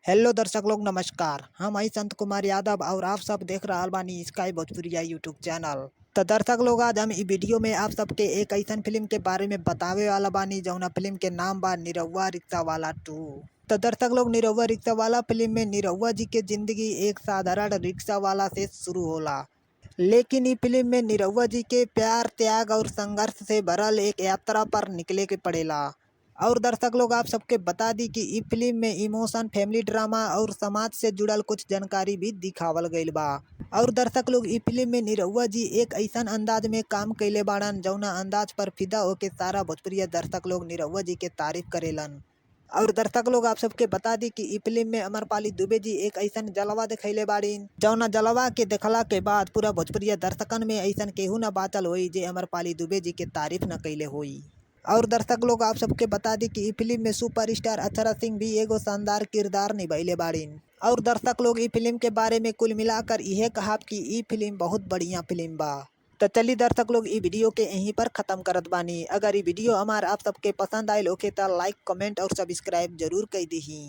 Hello दर्शक लोग नमस्कार। हम आई संत कुमार यादव और आप सब देख रहल बानी स्काई भोजपुरिया यूट्यूब चैनल। तो दर्शक लोग आज हम ई वीडियो में आप सबके एक ऐसन फिल्म के बारे में बतावे वाला बानी जौना फिल्म के नाम बा निरहुआ रिक्शा वाला 2। तो दर्शक लोग निरहुआ रिक्शा वाला फिल्म में निरहुआ जी के जिंदगी एक साधारण रिक्शा वाला से शुरू होला, लेकिन ई फिल्म में निरहुआ जी के प्यार त्याग और संघर्ष से भरल एक यात्रा पर निकले के पड़ेला। और दर्शक लोग आप सबके बता दी कि ई फिल्म में इमोशन, फैमिली ड्रामा और समाज से जुड़ल कुछ जानकारी भी दिखावल गईल बा। और दर्शक लोग ई फिल्म में निरहुआ जी एक ऐसन अंदाज में काम कइले बाड़न जौना अंदाज पर फिदा होके सारा भोजपुरिया दर्शक लोग निरहुआ जी के तारीफ करेलन। और दर्शक लोग आप सबके बता दी कि ई फिल्म में अमरपाली दुबे जी एक ऐसन जलवा दिखैले बाड़ीन जौना जलवा के देखला के बाद पूरा भोजपुरिया दर्शकन में ऐसन केहू न बाचल होई जे अमरपाली दुबे जी के तारीफ न कइले होई। और दर्शक लोग आप सबके बता दी कि ई फिल्म में सुपरस्टार अक्षरा सिंह भी एगो शानदार किरदार निभैले बाड़ीन। और दर्शक लोग ई फिल्म के बारे में कुल मिलाकर इहे कहब कि ई फिल्म बहुत बढ़िया फिल्म बा। तो चलिए दर्शक लोग ई वीडियो के यहीं पर खत्म करत बानी। अगर ई वीडियो हमार आप सबके पसंद आयल होखे तो लाइक, कमेंट और सब्सक्राइब जरूर कर दीही।